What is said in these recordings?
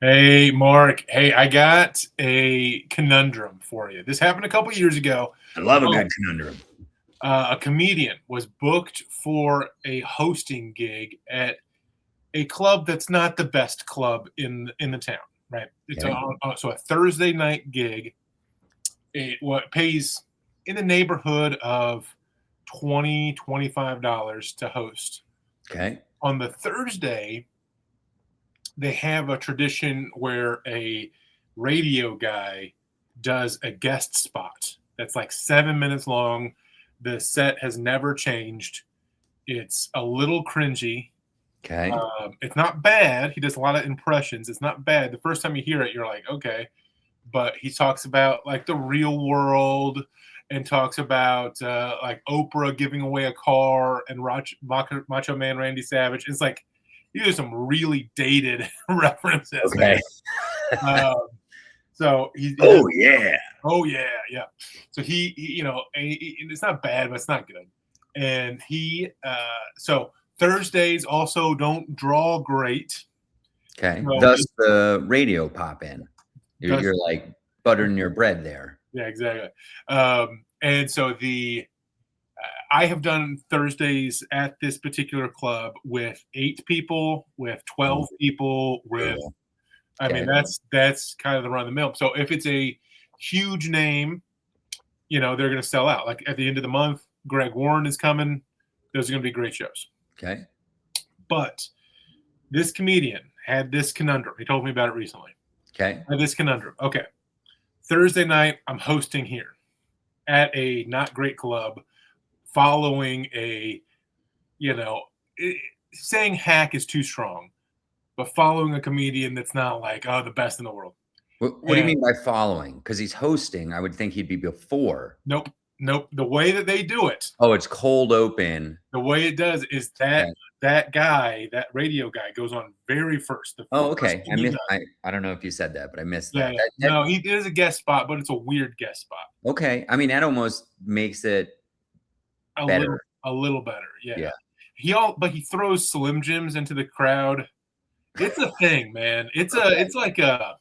Hey, Mark. Hey, I got a conundrum for you. This happened a couple years ago. I love a But good conundrum. a comedian was booked for a hosting gig at a club that's not the best club in the town. Right? It's Okay. so a Thursday night gig. What pays in the neighborhood of $25 to host. Okay. On the Thursday, they have a tradition where a radio guy does a guest spot that's like 7 minutes long. The set has never changed. It's a little cringy. Okay. It's not bad. He does a lot of impressions. It's not bad. The first time you hear it, you're like, okay. But he talks about like the real world and talks about like Oprah giving away a car and Macho Man Randy Savage. It's like these are some really dated references, man. Okay. Um, so he Oh yeah. oh yeah, yeah. So it's not bad, but it's not good. And so Thursdays also don't draw great. Okay. So Thus the radio pop in. You're like buttering your bread there. yeah, exactly. And so I have done Thursdays at this particular club with 8 people, with 12 people, with Cool. I mean, Okay. that's kind of the run of the mill. So if it's a huge name, they're going to sell out. Like at the end of the month, Greg Warren is coming. Those are going to be great shows. Okay. But this comedian had this conundrum. He told me about it recently. Okay. Had this conundrum. Okay, Thursday night, I'm hosting here at a not great club, following saying hack is too strong, but following a comedian that's not like, oh, the best in the world. What do you mean by following? Because he's hosting. I would think he'd be before. Nope. The way that they do it, Oh, it's cold open. the way it does is that guy, that radio guy, goes on very first. Oh, okay. I don't know if you said that, but I missed that. Yeah. No, he is a guest spot, but it's a weird guest spot. Okay. I mean, that almost makes it better. A little better. Yeah. Yeah. But he throws Slim Jims into the crowd. It's a thing, man. It's like a.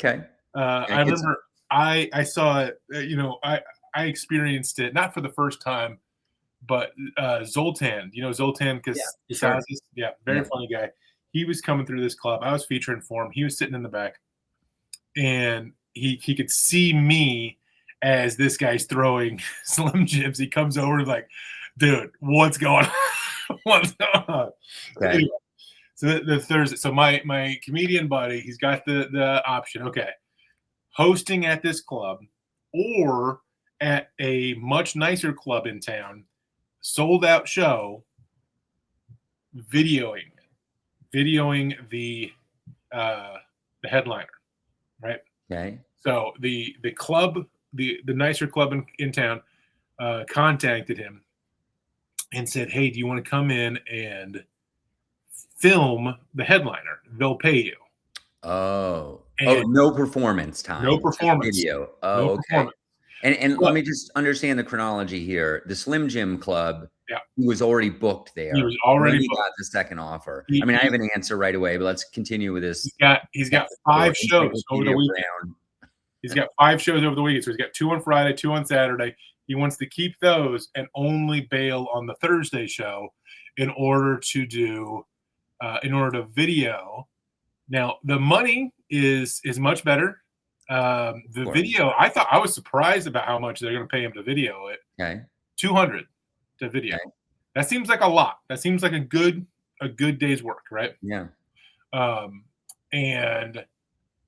Okay. I remember I saw it. I experienced it not for the first time, but Zoltan. Zoltan because sure. Very funny guy. He was coming through this club. I was featuring for him. He was sitting in the back, and he could see me as this guy's throwing Slim Jims. He comes over and like, dude, what's going on? What's going on? Okay. Anyway, so the Thursday. So my comedian buddy, he's got the option. Okay, hosting at this club or at a much nicer club in town, sold out show, videoing the headliner, right? Okay. So the club, the nicer club in town, contacted him and said, "Hey, do you want to come in and film the headliner? They'll pay you." Oh, no performance time. No performance. Video. No Oh, okay. performance. And let me just understand the chronology here. The Slim Jim Club, he was already booked there. He was already booked. Got the second offer. I mean, I have an answer right away, but let's continue with this. He's got 5 shows over the weekend. He's got 5 shows over the weekend. So he's got 2 on Friday, 2 on Saturday. He wants to keep those and only bail on the Thursday show in order to video. Now the money is much better. The video, I was surprised about how much they're going to pay him to video it. Okay. $200 to video. Okay. That seems like a lot. That seems like a good day's work, right? Yeah. And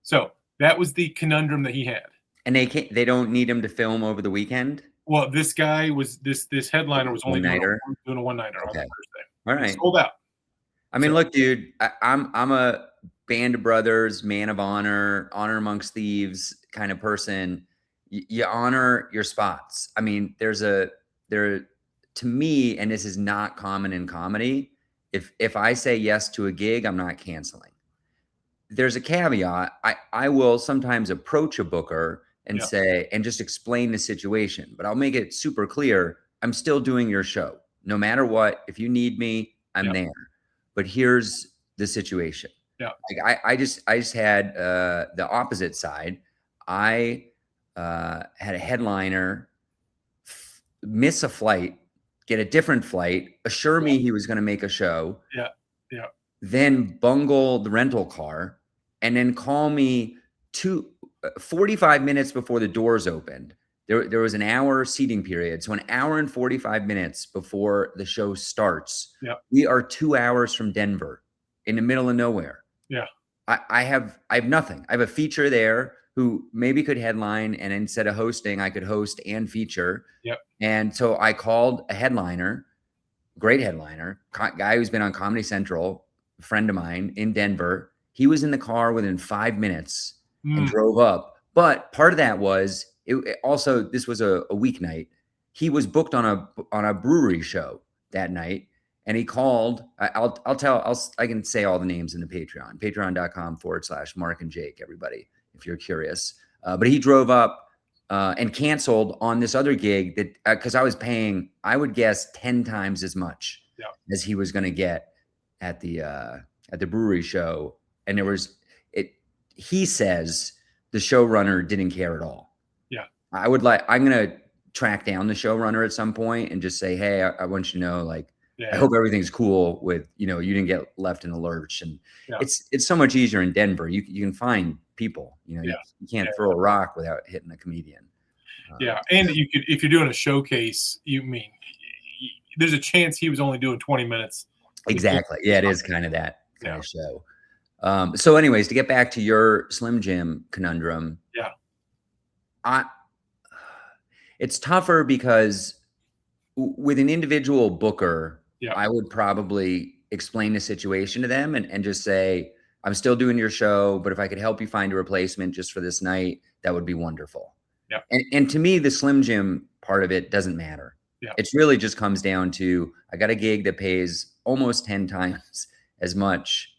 so that was the conundrum that he had. And they don't need him to film over the weekend? Well, this guy was this headliner was only doing a one-nighter on Thursday. All right. He sold out. I mean, look, dude, I'm a band of brothers, man of honor amongst thieves kind of person. You honor your spots. I mean, to me, and this is not common in comedy, if I say yes to a gig, I'm not canceling. There's a caveat. I will sometimes approach a booker and say, and just explain the situation, but I'll make it super clear. I'm still doing your show. No matter what, if you need me, I'm there. But here's the situation. Yeah. Like I just had the opposite side. I had a headliner miss a flight, get a different flight, assure me he was going to make a show, Yeah. Yeah. then bungle the rental car, and then call me 45 minutes before the doors opened. There was an hour seating period. So an hour and 45 minutes before the show starts, Yeah. we are 2 hours from Denver in the middle of nowhere. Yeah. I have nothing. I have a feature there who maybe could headline, and instead of hosting, I could host and feature. Yep. And so I called a headliner, great headliner, guy who's been on Comedy Central, a friend of mine in Denver. He was in the car within 5 minutes and drove up. But part of that was also, this was a weeknight. He was booked on a brewery show that night. And he called. I can say all the names in the patreon.com/Mark and Jake, everybody, if you're curious. But he drove up and canceled on this other gig that because I was paying, I would guess 10 times as much as he was going to get at the brewery show. And he says the showrunner didn't care at all. Yeah. I'm going to track down the showrunner at some point and just say, hey, I want you to know, like, I hope everything's cool with, you didn't get left in the lurch. And it's so much easier in Denver. You can find people, you can't throw a rock without hitting a comedian. And you could, if you're doing a showcase, there's a chance he was only doing 20 minutes. Exactly. Yeah, it is kind of that kind of show. So anyways, to get back to your Slim Jim conundrum. Yeah. It's tougher because with an individual booker, I would probably explain the situation to them and just say, I'm still doing your show, but if I could help you find a replacement just for this night, that would be wonderful. Yeah. And to me, the Slim Jim part of it doesn't matter. Yeah. It really just comes down to, I got a gig that pays almost 10 times as much.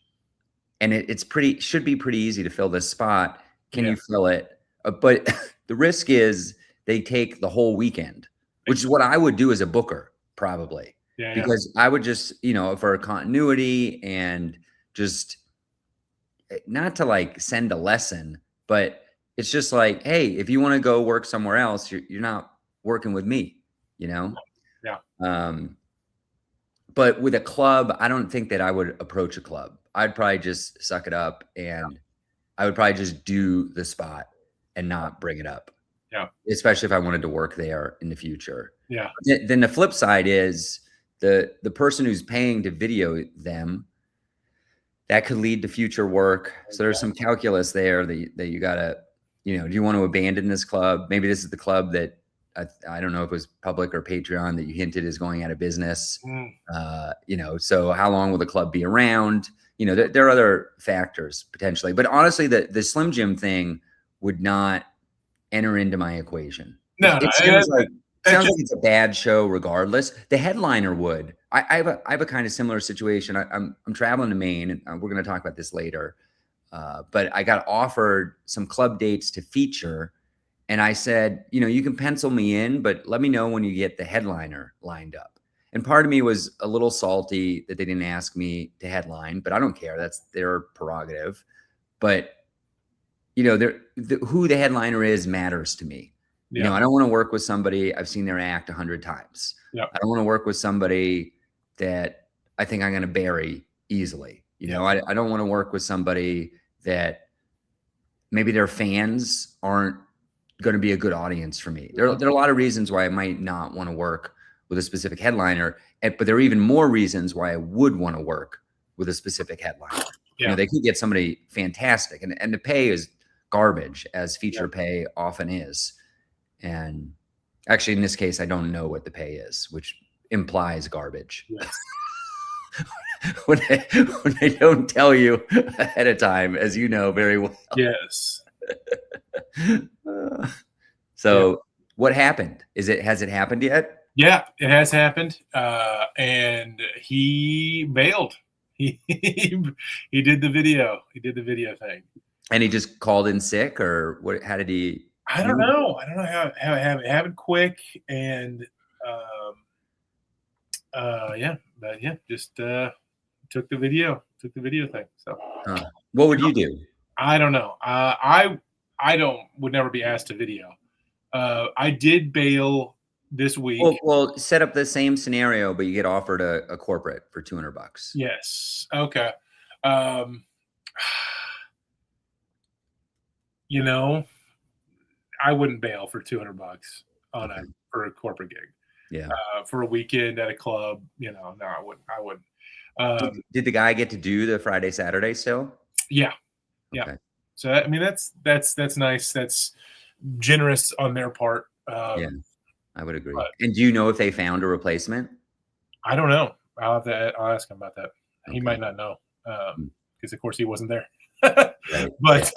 And should be pretty easy to fill this spot. Can you fill it? But the risk is they take the whole weekend, which is what I would do as a booker, probably. Because I would just, for continuity and just not to like send a lesson, but it's just like, hey, if you want to go work somewhere else, you're not working with me, Yeah. But with a club, I don't think that I would approach a club. I'd probably just suck it up and I would probably just do the spot and not bring it up. Yeah. Especially if I wanted to work there in the future. Yeah. Then the flip side is the person who's paying to video them, that could lead to future work. So there's some calculus there that you gotta, do you want to abandon this club? Maybe this is the club that I don't know if it was public or Patreon that you hinted is going out of business. So how long will the club be around? There are other factors potentially, but honestly, the Slim Jim thing would not enter into my equation. No, it sounds like it's a bad show regardless. The headliner would. I have a kind of similar situation. I'm traveling to Maine, and we're going to talk about this later. But I got offered some club dates to feature, and I said, you can pencil me in, but let me know when you get the headliner lined up. And part of me was a little salty that they didn't ask me to headline, but I don't care. That's their prerogative. But who the headliner is matters to me. I don't want to work with somebody I've seen their act 100 times. I don't want to work with somebody that I think I'm going to bury easily. I don't want to work with somebody that maybe their fans aren't going to be a good audience for me. There are a lot of reasons why I might not want to work with a specific headliner, but there are even more reasons why I would want to work with a specific headliner. They could get somebody fantastic, and the pay is garbage, as feature pay often is. And actually, in this case, I don't know what the pay is, which implies garbage. Yes. when they don't tell you ahead of time, as you know very well. Yes. What happened? Has it happened yet? Yeah, it has happened. And he bailed. He did the video. He did the video thing. And he just called in sick, or what? How did he? I don't know. I don't know how it happened quick, and just took the video. took the video thing. So, what would you do? I don't know. Would never be asked to video. I did bail this week. Well, set up the same scenario, but you get offered a corporate for $200. Yes. Okay. You know, I wouldn't bail for $200 for a corporate gig. Yeah. For a weekend at a club, no, I wouldn't. Did the guy get to do the Friday, Saturday still? Yeah. Yeah. Okay. So I mean, that's nice. That's generous on their part. Yeah, I would agree. And do you know if they found a replacement? I don't know. I'll ask him about that. Okay. He might not know because, of course, he wasn't there. Right. But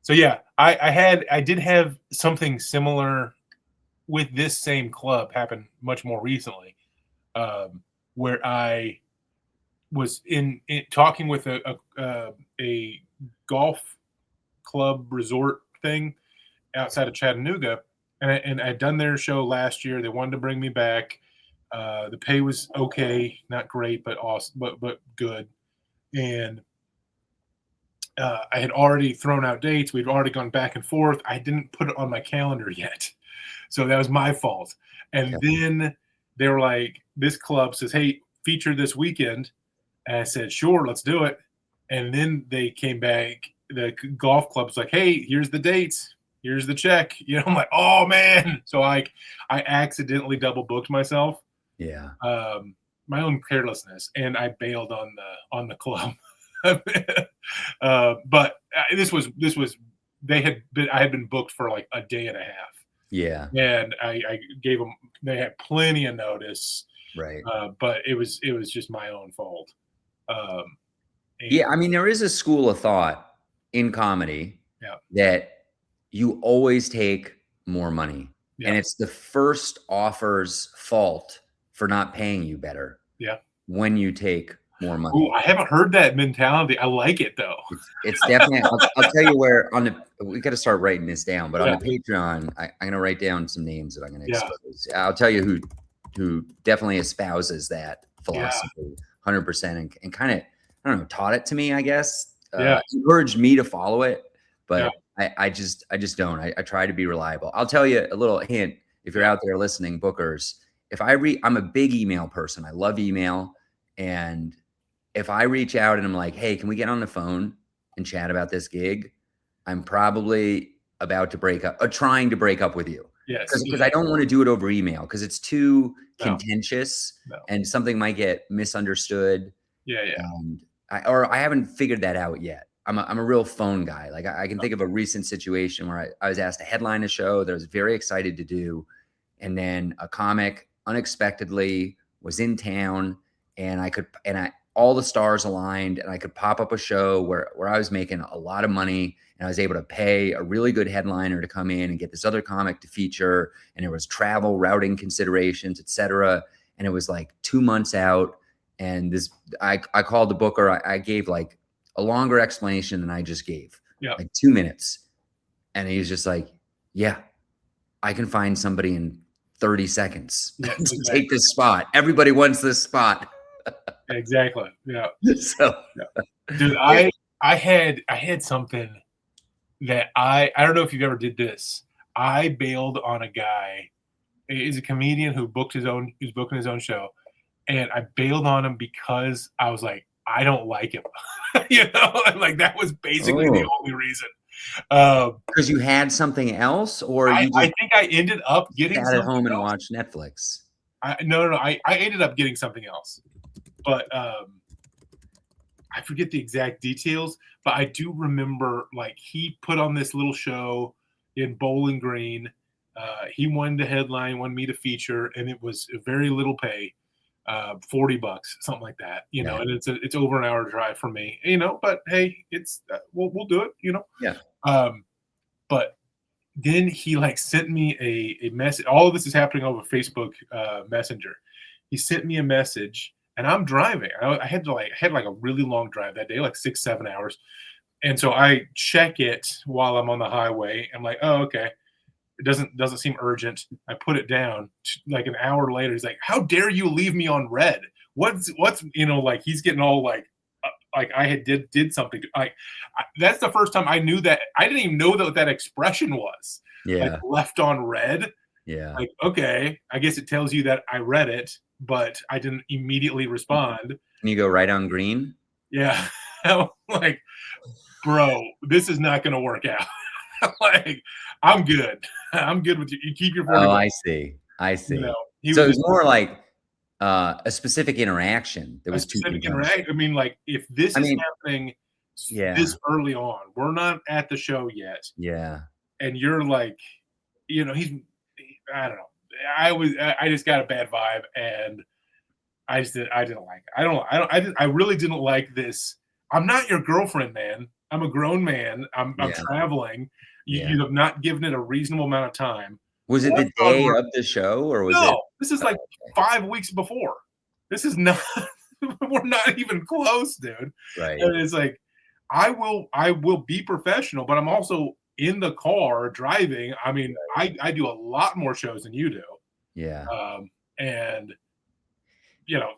so yeah, I did have something similar with this same club happen much more recently, where I was in talking with a golf club resort thing outside of Chattanooga, and I'd done their show last year. They wanted to bring me back. The pay was okay, not great, but awesome, but good. And I had already thrown out dates. We'd already gone back and forth. I didn't put it on my calendar yet, so that was my fault. And then they were like, "This club says, hey, feature this weekend." And I said, "Sure, let's do it." And then they came back. The golf club's like, "Hey, here's the dates. Here's the check." I'm like, "Oh man!" So I accidentally double booked myself. Yeah. My own carelessness, and I bailed on the club. But this was I had been booked for like a day and a half. Yeah. And I gave them. They had plenty of notice. Right. But it was just my own fault. Yeah, I mean, there is a school of thought in comedy that you always take more money, and it's the first offer's fault for not paying you better. Yeah, when you take more money. Ooh, I haven't heard that mentality. I like it though. It's definitely. I'll tell you where we got to start writing this down. But on the Patreon, I'm going to write down some names that I'm going to expose. I'll tell you who definitely espouses that philosophy 100% and kind of, I don't know, taught it to me, I guess. Encouraged me to follow it, but I just don't. I try to be reliable. I'll tell you a little hint if you're out there listening, bookers. If I'm a big email person. I love email, and if I reach out and I'm like, "Hey, can we get on the phone and chat about this gig?" I'm probably about to break up, or trying to break up with you. Yes, because I don't want to do it over email because it's too contentious and something might get misunderstood. And I haven't figured that out yet. I'm a real phone guy. Like I can think of a recent situation where I was asked to headline a show that I was very excited to do, and then a comic unexpectedly was in town, and all the stars aligned, and I could pop up a show where I was making a lot of money, and I was able to pay a really good headliner to come in and get this other comic to feature, and there was travel, routing considerations, etc. And it was like 2 months out, and I called the booker. I gave like a longer explanation than I just gave, like 2 minutes, and he was just like, "Yeah, I can find somebody in 30 seconds to take this spot. Everybody wants this spot." Exactly. Yeah. So, dude, I had something that I don't know if you've ever did this. I bailed on a guy. He's a comedian who's booking his own show, and I bailed on him because I was like, I don't like him. And like that was basically the only reason. Because you had something else, or I think I ended up getting sat at home and watched Netflix. No. I ended up getting something else, but I forget the exact details. But I do remember, like, he put on this little show in Bowling Green. He wanted to headline, wanted me to feature, and it was very little pay, $40, something like that, and it's over an hour drive for me, but hey, it's we'll do it, but then he like sent me a message. All of this is happening over Facebook Messenger. He sent me a message, and I'm driving. I had a really long drive that day, like 6-7 hours, and so I check it while I'm on the highway. I'm like, oh, okay. It doesn't seem urgent. I put it down. Like an hour later, he's like, "How dare you leave me on red? what's like he's getting all like I had did something. That's the first time I knew that. I didn't even know that expression was like Yeah. left on red. Yeah. Like, okay, I guess it tells you that I read it, but I didn't immediately respond. Can you go right on green? Yeah. Like, bro, this is not going to work out. Like, I'm good. I'm good with you. You keep your 40 Oh, bucks. I see. I see. He So was it was just more like a specific interaction that a was too specific contentious. interaction. I mean, like, if this I is mean, happening yeah, this early on, we're not at the show yet, yeah, and you're like, I don't know. I just got a bad vibe, and I didn't like it. I really didn't like this. I'm not your girlfriend, man. I'm a grown man. I'm yeah, traveling. yeah. You have not given it a reasonable amount of time. Was it the Left on day red. of the show or was it? No, this is like 5 weeks before. This is not we're not even close, dude. Right. And it's like, I will be professional, but I'm also in the car driving. I mean, I do a lot more shows than you do. Yeah. And you know,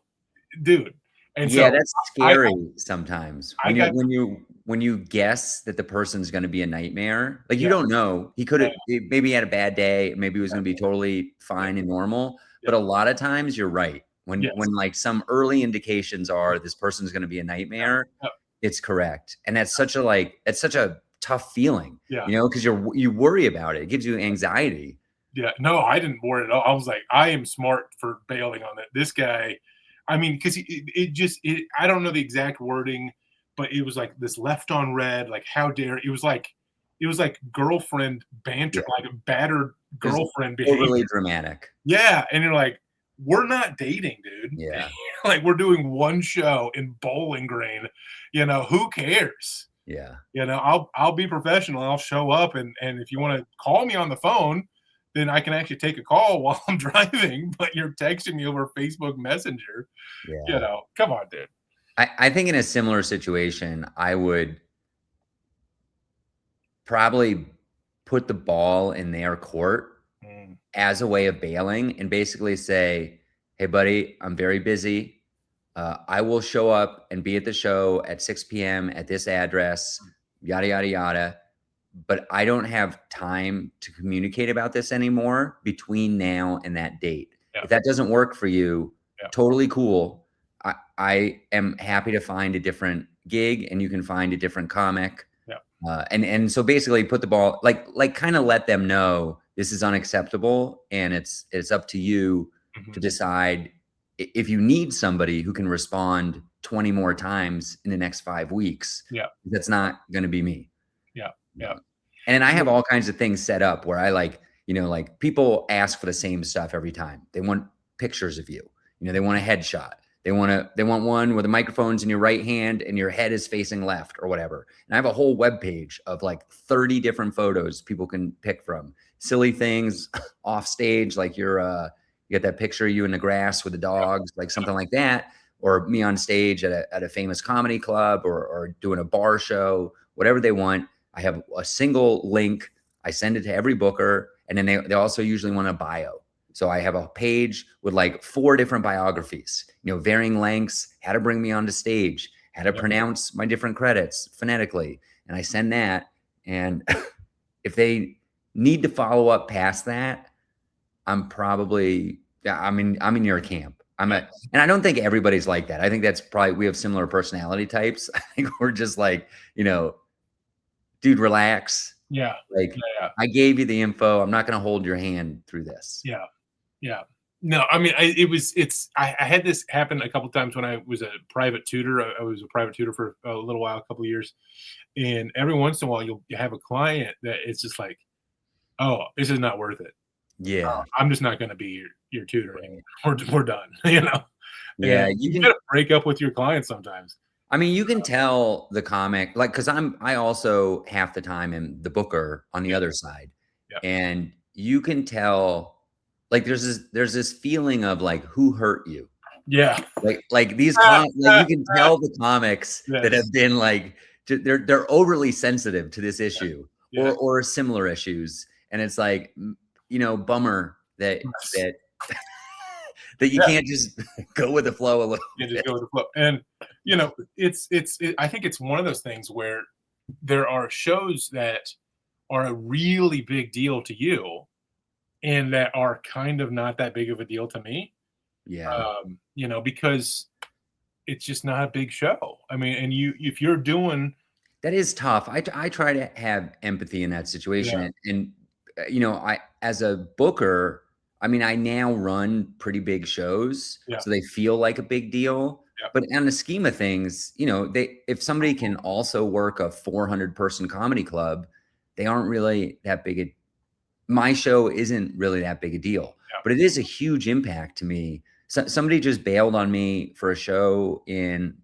dude. And Yeah, so that's I scary sometimes I when got you guess that the person's going to be a nightmare. Like you yeah, don't know. He could yeah, have maybe he had a bad day, maybe he was going to be totally yeah, fine and normal, yeah, but a lot of times you're right. yes, When like some early indications are this person's going to be a yeah, nightmare, yeah, it's correct. And that's such a like it's such a tough feeling, yeah, because you worry about it. It gives you anxiety. yeah. No, I didn't worry at all. I was like, I am smart for bailing on it. This guy, I mean, because I don't know the exact wording, but it was like this left on red, like how dare it was like girlfriend banter, Yeah. like a battered It was girlfriend behavior. overly dramatic. Yeah, and you're like, we're not dating, dude. Yeah. Like we're doing one show in Bowling Green. Who cares? Yeah. I'll be professional and I'll show up and if you want to call me on the phone, then I can actually take a call while I'm driving, but you're texting me over Facebook Messenger. Yeah. Come on, dude. I think in a similar situation, I would probably put the ball in their court Mm, as a way of bailing and basically say, "Hey, buddy, I'm very busy. I will show up and be at the show at 6 p.m. at this address, yada, yada, yada. But I don't have time to communicate about this anymore between now and that date. yeah, If that doesn't work for you, yeah, totally cool. I am happy to find a different gig and you can find a different comic. yeah, And so basically put the ball like kind of let them know this is unacceptable and it's up to you mhm, to decide if you need somebody who can respond 20 more times in the next 5 weeks. yeah, That's not going to be me. yeah, yeah, And I have all kinds of things set up where I like people ask for the same stuff every time. They want pictures of you. They want a headshot. They want one where the microphone's in your right hand and your head is facing left or whatever. And I have a whole web page of like 30 different photos people can pick from. Silly things off stage, like you got that picture of you in the grass with the dogs, like something like that, or me on stage at a famous comedy club or doing a bar show, whatever they want. I have a single link. I send it to every booker. And then they also usually want a bio. So I have a page with like 4 different biographies, varying lengths, how to bring me onto stage, how to yeah, pronounce my different credits phonetically. And I send that. And if they need to follow up past that, I'm in your camp. And I don't think everybody's like that. I think that's probably, we have similar personality types. I think we're just like, dude, relax. yeah, Like, yeah, I gave you the info. I'm not going to hold your hand through this. yeah, yeah. No, I mean, I had this happen a couple times when I was a private tutor. I was a private tutor for a little while, a couple of years, and every once in a while you have a client that it's just like, oh, this is not worth it. Yeah. I'm just not going to be your tutor Right. anymore. We're done. Yeah. And you gotta break up with your clients sometimes. I mean, you can tell the comic, like, cause I also half the time am the booker on the Yeah, other side. yeah, And you can tell, like, there's this feeling of like, who hurt you? yeah. Like these, like you can tell the comics that Yes, have been like, they're overly sensitive to this issue yes, or similar issues. And it's like, bummer that, yes. that that you can't just go with the flow a little You bit. just go with the flow. And I think it's one of those things where there are shows that are a really big deal to you and that are kind of not that big of a deal to me. Yeah. Because it's just not a big show. I mean, and if you're doing, That is tough. I try to have empathy in that situation, yeah, and I as a booker, I mean, I now run pretty big shows, yeah, so they feel like a big deal. yeah, But in the scheme of things, if somebody can also work a 400-person comedy club, they aren't really that big a my show isn't really that big a deal, yeah, but it is a huge impact to me. So, somebody just bailed on me for a show in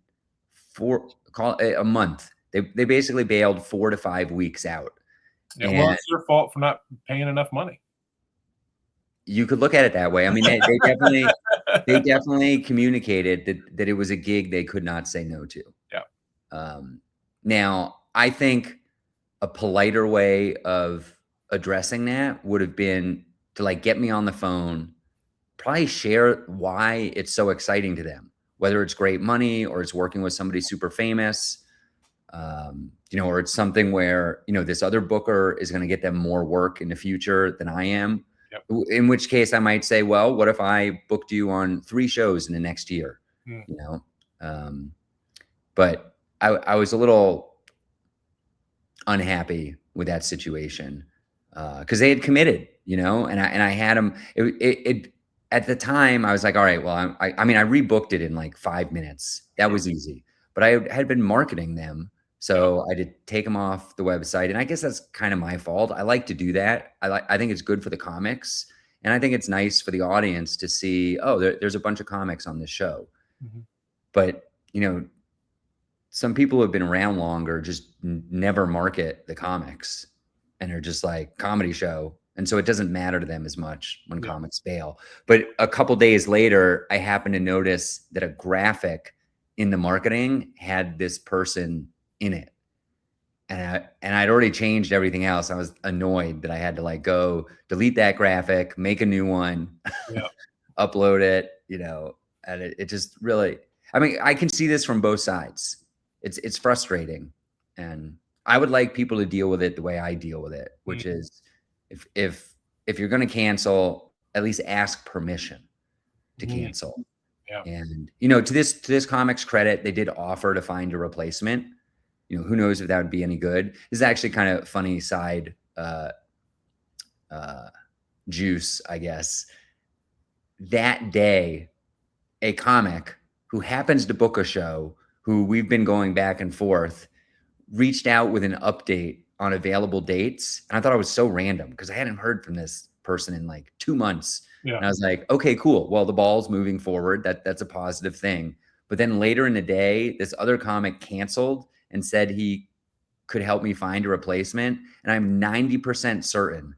a month. They basically bailed 4 to 5 weeks out, yeah. Well, and it's your fault for not paying enough money. you could look at it that way. I mean, they definitely communicated that it was a gig they could not say no to. Yeah, Now, I think a politer way of addressing that would have been to like get me on the phone, probably share why it's so exciting to them, whether it's great money or it's working with somebody super famous, or it's something where, this other booker is going to get them more work in the future than I am. yep. In which case I might say, well, what if I booked you on 3 shows in the next year? Mm. You know? But I was a little unhappy with that situation because they had committed, and I had them. It at the time I was like, all right, well, I mean, I rebooked it in like 5 minutes. That was easy, but I had been marketing them, so I did take them off the website, and I guess that's kind of my fault. I like to do that. I think it's good for the comics, and I think it's nice for the audience to see, oh, there's a bunch of comics on this show. Mhm. But some people who have been around longer just never market the comics, and they're just like comedy show. And so it doesn't matter to them as much when Yeah. comics fail. But a couple days later, I happened to notice that a graphic in the marketing had this person in it. And I'd already changed everything else. I was annoyed that I had to like go delete that graphic, make a new one, Yeah. upload it, and it just really, I mean, I can see this from both sides. It's frustrating, and I would like people to deal with it the way I deal with it, which Mhm. is if you're going to cancel, at least ask permission to Mhm. cancel. Yeah. And to this comic's credit, they did offer to find a replacement. Who knows if that would be any good. This is actually kind of funny side juice, I guess. That day, a comic who happens to book a show, who we've been going back and forth, reached out with an update on available dates. And I thought it was so random because I hadn't heard from this person in like 2 months. Yeah. And I was like, okay, cool. Well, the ball's moving forward. That's a positive thing. But then later in the day, this other comic canceled and said he could help me find a replacement. And I'm 90% certain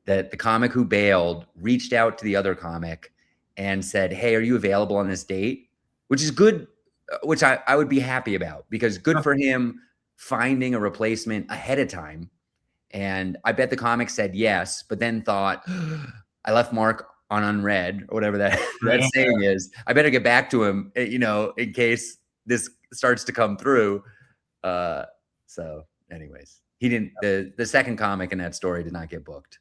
that the comic who bailed reached out to the other comic and said, hey, are you available on this date? Which is good, which I would be happy about, because good for him finding a replacement ahead of time. And I bet the comic said yes, but then thought, I left Mark on unread, or whatever that Yeah. saying is. I better get back to him, in case this starts to come through. So anyways, he didn't, the second comic in that story did not get booked.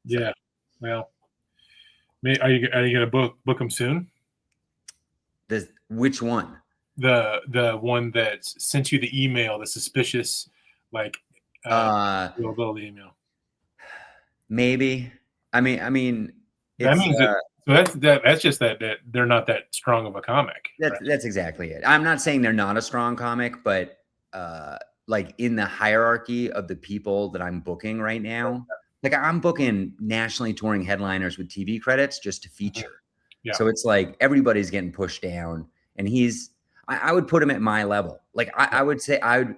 So. Yeah. Well, are you gonna book them soon? Which one? The one that sent you the email, the suspicious, like, availability email. Maybe. I mean, That it's means that. So that's just that they're not that strong of a comic. Right? that's exactly it. I'm not saying they're not a strong comic, but like in the hierarchy of the people that I'm booking right now, like I'm booking nationally touring headliners with TV credits just to feature. Yeah. So it's like everybody's getting pushed down, and I would put him at my level. Like I would say, I would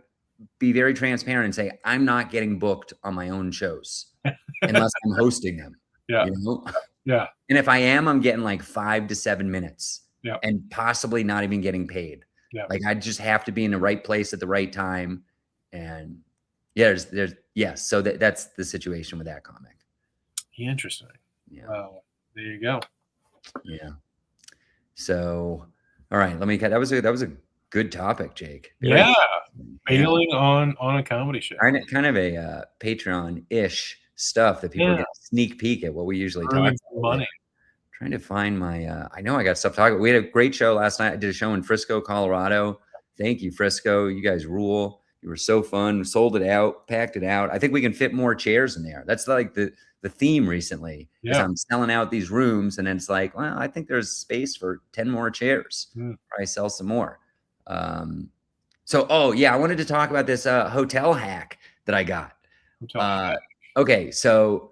be very transparent and say, I'm not getting booked on my own shows unless I'm hosting them. Yeah. Yeah. And if I am, I'm getting like 5 to 7 minutes. Yeah. And possibly not even getting paid. Yeah. Like I just have to be in the right place at the right time. And yeah, yes. So that's the situation with that comic. Interesting. Yeah. There you go. Yeah. So, all right, that was a good topic, Jake. Very Yeah, interesting. Yeah. bailing on a comedy show. Kind of a Patreon-ish stuff that people are Yeah, getting a sneak peek at what we usually talk earning about some here. money. Trying to find my I know I got stuff to talk about. We had a great show last night. I did a show in Frisco, Colorado. Thank you, Frisco. You guys rule. You were so fun. Sold it out, packed it out. I think we can fit more chairs in there. That's like the theme recently is Yeah. I'm selling out these rooms, and then it's like, well, I think there's space for 10 more chairs. Probably sell some more. So, oh yeah, I wanted to talk about this hotel hack that I got. Okay, so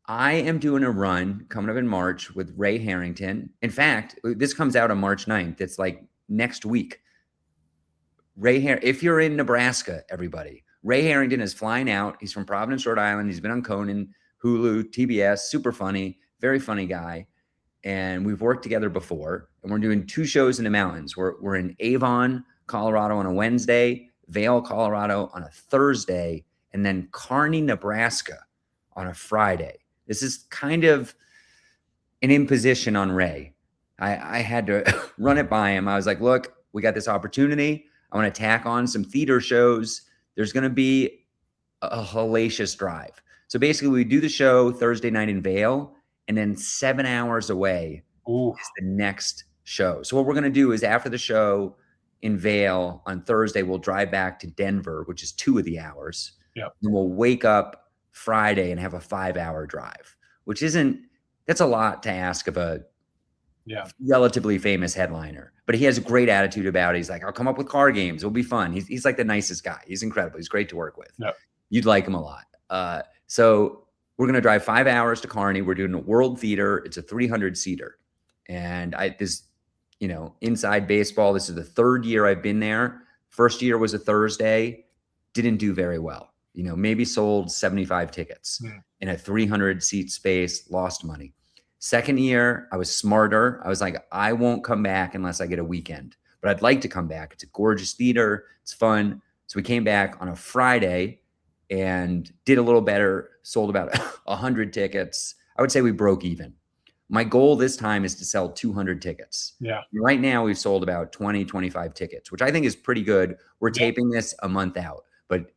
I am doing a run coming up in March with Ray Harrington. In fact, this comes out on March 9th. It's like next week. If you're in Nebraska, everybody, Ray Harrington is flying out. He's from Providence, Rhode Island. He's been on Conan, Hulu, TBS, super funny, very funny guy. And we've worked together before. And we're doing 2 shows in the mountains. We're in Avon, Colorado on a Wednesday, Vail, Colorado on a Thursday, and then Kearney, Nebraska on a Friday. This is kind of an imposition on Ray. I had to run it by him. I was like, look, we got this opportunity. I want to tack on some theater shows. There's going to be a hellacious drive. So basically, we do the show Thursday night in Vail, and then 7 hours away is the next show. So what we're going to do is after the show in Vail on Thursday, we'll drive back to Denver, which is 2 of the hours. Yep. And we'll wake up Friday and have a 5-hour drive, which that's a lot to ask of a relatively famous headliner. But he has a great attitude about it. He's like, I'll come up with car games. It'll be fun. He's like the nicest guy. He's incredible. He's great to work with. Yep. You'd like him a lot. So we're going to drive 5 hours to Kearney. We're doing a World Theater. It's a 300-seater. And inside baseball, this is the 3rd year I've been there. First year was a Thursday. Didn't do very well. Maybe sold 75 tickets in a 300-seat space, lost money. Second year, I was smarter. I was like, I won't come back unless I get a weekend, but I'd like to come back. It's a gorgeous theater. It's fun. So we came back on a Friday and did a little better, sold about 100 tickets. I would say we broke even. My goal this time is to sell 200 tickets. Yeah. Right now, we've sold about 20, 25 tickets, which I think is pretty good. We're taping this a month out, but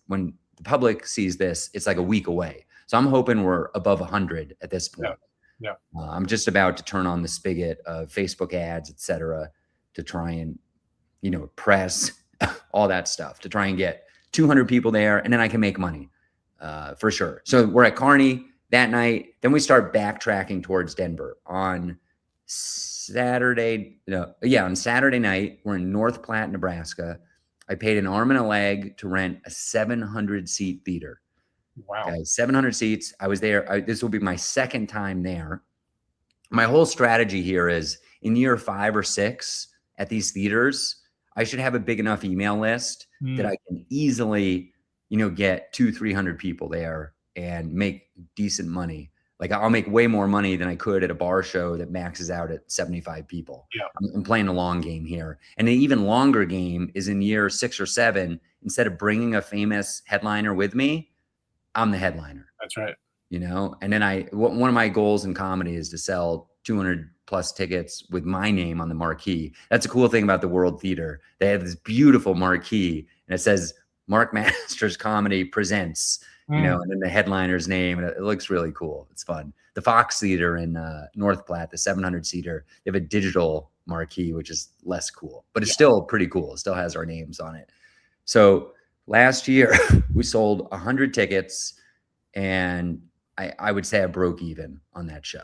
when the public sees this, it's like a week away. So I'm hoping we're above 100 at this point. Yeah. I'm just about to turn on the spigot of Facebook ads, et cetera, to try and, press all that stuff to try and get 200 people there. And then I can make money for sure. So we're at Kearney that night. Then we start backtracking towards Denver on Saturday. On Saturday night, we're in North Platte, Nebraska. I paid an arm and a leg to rent a 700-seat theater. Wow. Okay, 700 seats. I was there. This will be my 2nd time there. My whole strategy here is in year 5 or 6 at these theaters, I should have a big enough email list that I can easily, get 200-300 people there and make decent money. Like I'll make way more money than I could at a bar show that maxes out at 75 people. Yeah. I'm playing a long game here. And an even longer game is in year 6 or 7, instead of bringing a famous headliner with me, I'm the headliner. That's right. And then one of my goals in comedy is to sell 200 plus tickets with my name on the marquee. That's a cool thing about the World Theater. They have this beautiful marquee and it says Mark Masters Comedy Presents, and then the headliner's name. And it looks really cool. It's fun. The Fox Theater in North Platte, the 700-seater, they have a digital marquee, which is less cool, but it's still pretty cool. It still has our names on it. So last year we sold 100 tickets and I would say I broke even on that show.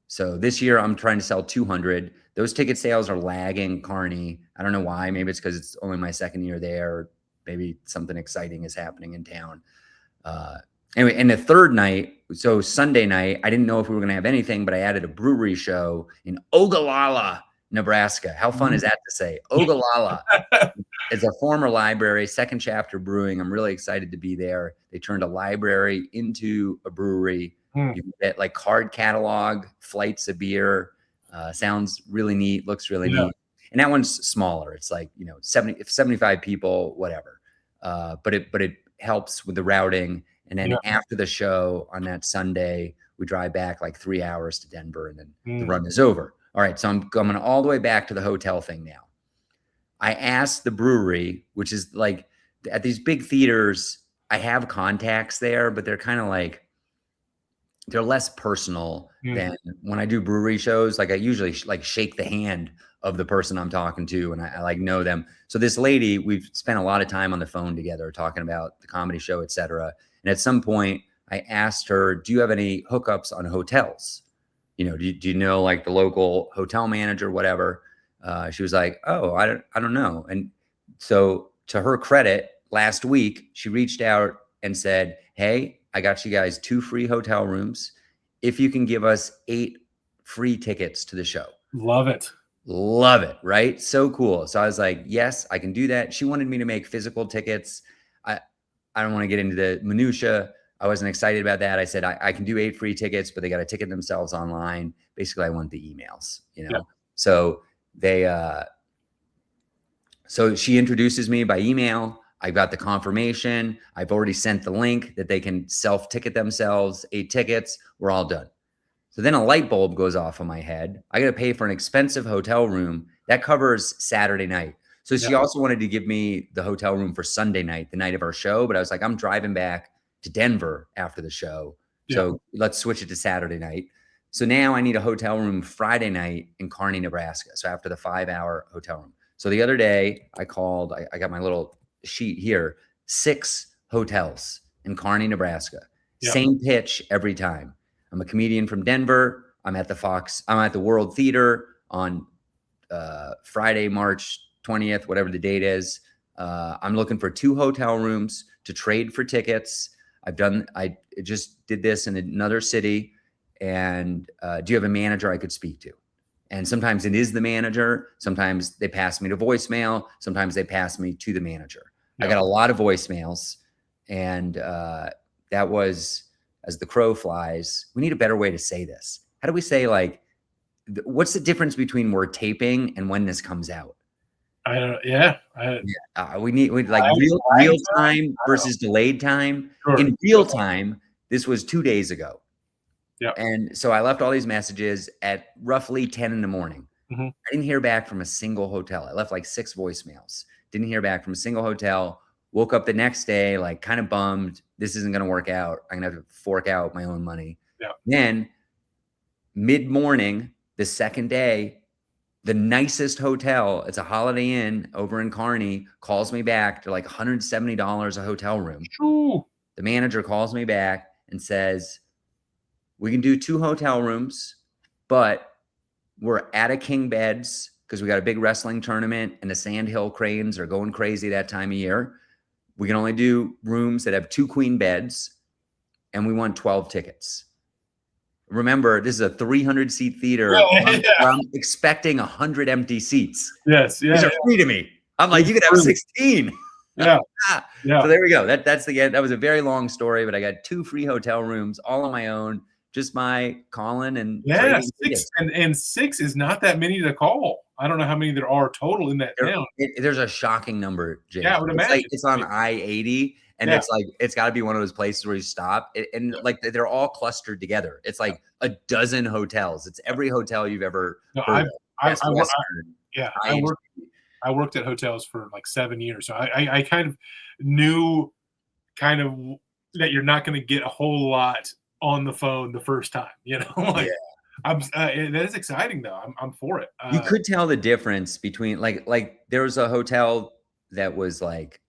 So this year I'm trying to sell 200. Those ticket sales are lagging Kearney. I don't know why. Maybe it's because it's only my 2nd year there. Or maybe something exciting is happening in town. Anyway, and the 3rd night, so Sunday night, I didn't know if we were going to have anything, but I added a brewery show in Ogallala, Nebraska. How fun is that to say? Ogallala. It's a former library, 2nd Chapter Brewing. I'm really excited to be there. They turned a library into a brewery. You can get like card catalog, flights of beer. Sounds really neat, looks really neat. And that one's smaller. It's like, 75 people, whatever. But it helps with the routing. And then after the show on that Sunday, we drive back like 3 hours to Denver and then the run is over. All right, so I'm coming all the way back to the hotel thing now. I asked the brewery, which is like at these big theaters, I have contacts there, but they're kind of like, they're less personal than when I do brewery shows. Like I usually like shake the hand of the person I'm talking to, and I like know them. So this lady, we've spent a lot of time on the phone together talking about the comedy show, et cetera. And at some point I asked her, do you have any hookups on hotels? You know, do you know like the local hotel manager, whatever? She was like, oh, I don't know. And so to her credit, last week she reached out and said, hey, I got you guys 2 free hotel rooms if you can give us 8 free tickets to the show. Love it. Love it, right? So cool. So I was like, yes, I can do that. She wanted me to make physical tickets. I don't want to get into the minutia. I wasn't excited about that. I said, I can do 8 free tickets, but they got to ticket themselves online. Basically, I want the emails, you know? Yeah. So so she introduces me by email. I got the confirmation. I've already sent the link that they can self-ticket themselves, 8 tickets. We're all done. So then a light bulb goes off in my head. I got to pay for an expensive hotel room that covers Saturday night. So she also wanted to give me the hotel room for Sunday night, the night of our show. But I was like, I'm driving back to Denver after the show. So let's switch it to Saturday night. So now I need a hotel room Friday night in Kearney, Nebraska. So after the 5-hour hotel room. So the other day I called, I got my little sheet here, 6 hotels in Kearney, Nebraska. Same pitch every time. I'm a comedian from Denver. I'm at the World Theater on Friday, March 20th, whatever the date is. I'm looking for 2 hotel rooms to trade for tickets. I just did this in another city. And do you have a manager I could speak to? And sometimes it is the manager. Sometimes they pass me to voicemail. Sometimes they pass me to the manager. I got a lot of voicemails, and that was, as the crow flies. We need a better way to say this. How do we say, like, what's the difference between we're taping and when this comes out? I don't know. Yeah. We like real time versus delayed time. Sure. In real time, this was 2 days ago. Yeah. And so I left all these messages at roughly 10 in the morning. Mm-hmm. I didn't hear back from a single hotel. I left like 6 voicemails. Didn't hear back from a single hotel. Woke up the next day, like kind of bummed. This isn't going to work out. I'm going to have to fork out my own money. Yeah. Then mid-morning, the second day, the nicest hotel, it's a Holiday Inn over in Kearney, calls me back to like $170 a hotel room. Ooh. The manager calls me back and says, we can do 2 hotel rooms, but we're out of king beds because we got a big wrestling tournament and the Sandhill Cranes are going crazy that time of year. We can only do rooms that have 2 queen beds, and we want 12 tickets. Remember, this is a 300-seat theater. I'm expecting 100 empty seats. Yes. Yeah. These are free to me. I'm like, you could have 16. Yeah. So there we go. That's the end. That was a very long story, but I got 2 free hotel rooms all on my own. Just my calling and 6 and 6 is not that many to call. I don't know how many there are total in that town. There's a shocking number, Jake. Yeah, I would imagine. It's on I-80, and it's like it's got to be one of those places where you stop, and like they're all clustered together. It's like a dozen hotels. It's every hotel you've ever heard of. I worked at hotels for like 7 years, so I kind of knew that you're not going to get a whole lot on the phone the first time, you know. Like that is exciting though. I'm for it. You could tell the difference between like there was a hotel that was like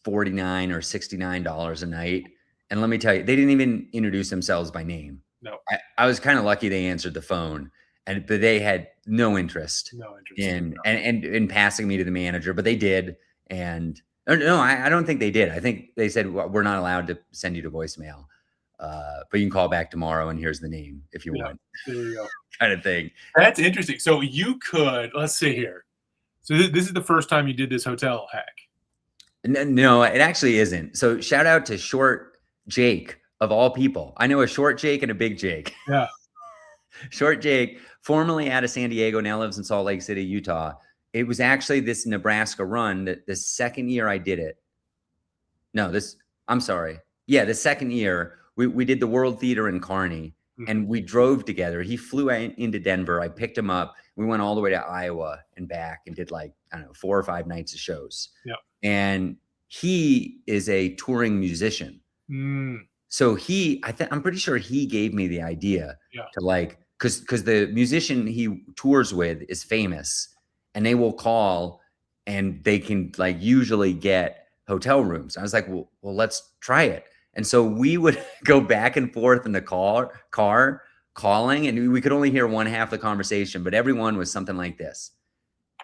$49 or $69 a night, and let me tell you, they didn't even introduce themselves by name. No, I was kind of lucky they answered the phone, but they had no interest in passing me to the manager, but they did. And no, I don't think they did. I think they said, well, we're not allowed to send you to voicemail. But you can call back tomorrow and here's the name if you want. There you go. Kind of thing. That's interesting. So you could, let's see here. So this is the first time you did this hotel hack. No, it actually isn't. So shout out to Short Jake of all people. I know a Short Jake and a Big Jake. Yeah. Short Jake, formerly out of San Diego, now lives in Salt Lake City, Utah. It was actually this Nebraska run that the second year I did it. No, I'm sorry. Yeah, the second year we did the World Theater in Kearney, and we drove together. He flew into Denver. I picked him up. We went all the way to Iowa and back and did like, I don't know, 4 or 5 nights of shows. Yeah. And he is a touring musician. So I'm pretty sure he gave me the idea to like, cause the musician he tours with is famous, and they will call and they can like usually get hotel rooms. I was like, well, let's try it. And so we would go back and forth in the car calling, and we could only hear one half the conversation, but everyone was something like this.